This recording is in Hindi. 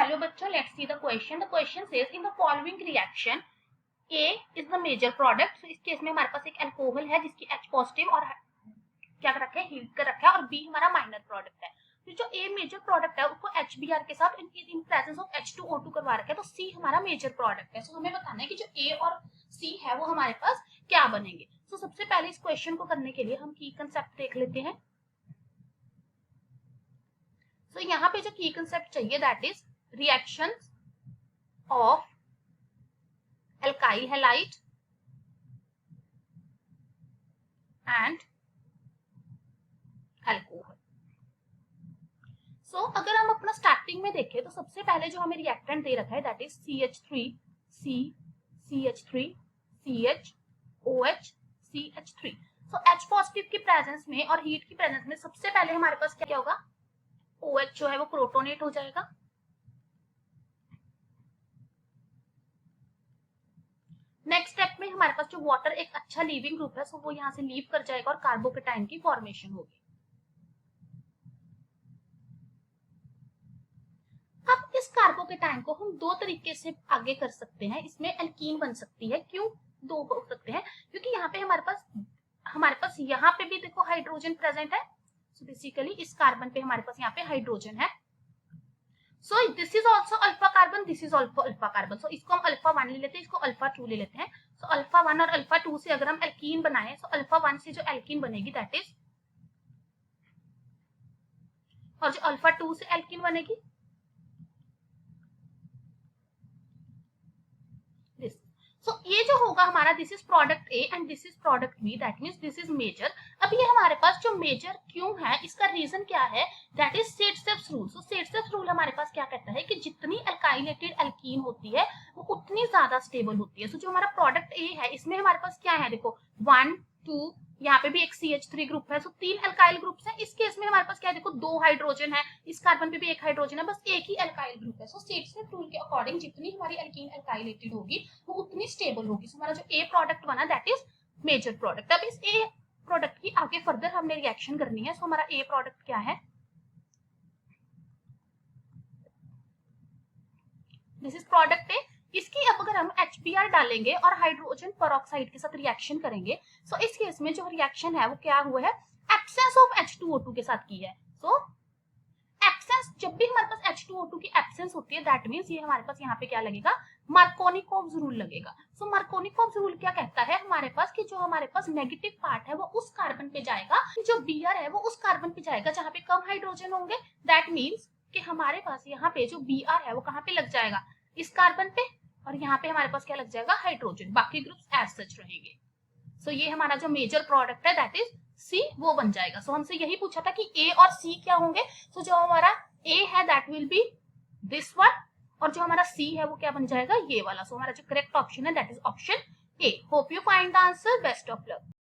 चलो बच्चों, let's see the question says in the following reaction A is the major product. इस केस में हमारे पास एक अल्कोहल है जिसकी H पॉजिटिव और क्या कर रखा है, हीट कर रखा है, और B हमारा माइनर प्रोडक्ट है। तो जो A मेजर प्रोडक्ट है उसको HBr के साथ इन प्रेजेंस ऑफ H2O2 करवा रखा है, तो C हमारा मेजर प्रोडक्ट है। तो हमें बताना है कि जो A और C है वो हमारे पास क्या बनेंगे। तो सबसे पहले इस क्वेश्चन को करने के लिए हम की कंसेप्ट देख लेते हैं। तो यहाँ पे जो की कंसेप्ट चाहिए that is reactions of alkyl halide and alcohol। सो अगर हम अपना स्टार्टिंग में देखें तो सबसे पहले जो हमें रिएक्टेंट दे रखा है that is CH3 C CH3 CH OH CH3। So H positive की प्रेजेंस में और हीट की प्रेजेंस में सबसे पहले हमारे पास क्या होगा, OH जो है वो प्रोटोनेट हो जाएगा। नेक्स्ट स्टेप में हमारे पास जो वाटर एक अच्छा लीविंग ग्रुप है, सो वो यहाँ से लीव कर जाएगा और कार्बोकेटाइन की फॉर्मेशन होगी। अब इस कार्बोकेटाइन को हम दो तरीके से आगे कर सकते हैं, इसमें एल्कीन बन सकती है। क्यों दो हो सकते हैं, क्योंकि यहाँ पे हमारे पास यहाँ पे भी देखो हाइड्रोजन प्रेजेंट है। सो बेसिकली इस कार्बन पे हमारे पास यहाँ पे हाइड्रोजन है। So this is also alpha carbon, this is also alpha carbon. So इसको हम अल्फा 1 ले लेते हैं, इसको अल्फा 2 ले लेते हैं। सो अल्फा 1 और अल्फा 2 से अगर हम एल्कीन बनाए, सो अल्फा 1 से जो एल्कीन बनेगी दैट इज, और जो अल्फा 2 से एल्कीन बनेगी दिस। सो ये जो होगा हमारा, this is product A and this is product B, that means this is major. अब ये हमारे पास जो मेजर क्यों है, इसका रीजन क्या है, that is Saytzeff's rule. So Saytzeff's rule हमारे पास क्या कहता है कि जितनी अल्काइलेटेड एल्कीन होती है वो उतनी ज्यादा स्टेबल होती है। सो जो हमारा प्रोडक्ट ए है इसमें हमारे पास क्या है, देखो 1 2, यहाँ पे भी एक CH3 ग्रुप है। सो 3 अल्काइल ग्रुप्स हैं। इस केस में हमारे पास क्या है, देखो 2 हाइड्रोजन है, इस कार्बन पे भी एक हाइड्रोजन है, बस एक ही अल्काइल ग्रुप है। सो सेड्स रूल के अकॉर्डिंग जितनी हमारी एल्कीन अल्काइलेटेड होगी वो उतनी स्टेबल होगी। सो हमारा जो ए प्रोडक्ट बना दैट इज मेजर प्रोडक्ट। अब इस ए प्रोडक्ट की आगे फर्दर हमने रिएक्शन करनी है। सो हमारा ए प्रोडक्ट क्या है, दिस इज प्रोडक्ट ए। इसकी अब अगर हम HBr डालेंगे और हाइड्रोजन पेरोक्साइड के साथ रिएक्शन करेंगे, सो इस केस में जो रिएक्शन है वो क्या हुआ है, एब्सेंस ऑफ H2O2 के साथ की है। सो एब्सेंस, जब भी हमारे पास H2O2 की एब्सेंस होती है दैट मींस ये हमारे पास यहाँ पे क्या लगेगा, मार्कोनिकोव्स रूल लगेगा। सो मार्कोनिकोव्स रूल क्या कहता है हमारे पास कि जो हमारे पास नेगेटिव पार्ट है वो उस कार्बन पे जाएगा, जो Br है वो उस कार्बन पे जाएगा जहां पे कम हाइड्रोजन होंगे। दैट मींस कि हमारे पास यहाँ पे जो Br है वो कहाँ पे लग जाएगा, इस कार्बन पे, और यहाँ पे हमारे पास क्या लग जाएगा, हाइड्रोजन। बाकी ग्रुप्स एज सच रहेंगे। सो ये हमारा जो मेजर प्रोडक्ट है दैट इज सी, वो बन जाएगा। सो हमसे यही पूछा था कि ए और सी क्या होंगे। सो जो हमारा ए है that will be this one, और जो हमारा सी है वो क्या बन जाएगा, ये वाला। सो हमारा जो करेक्ट ऑप्शन है that is option A. Hope you find the answer. Best of luck.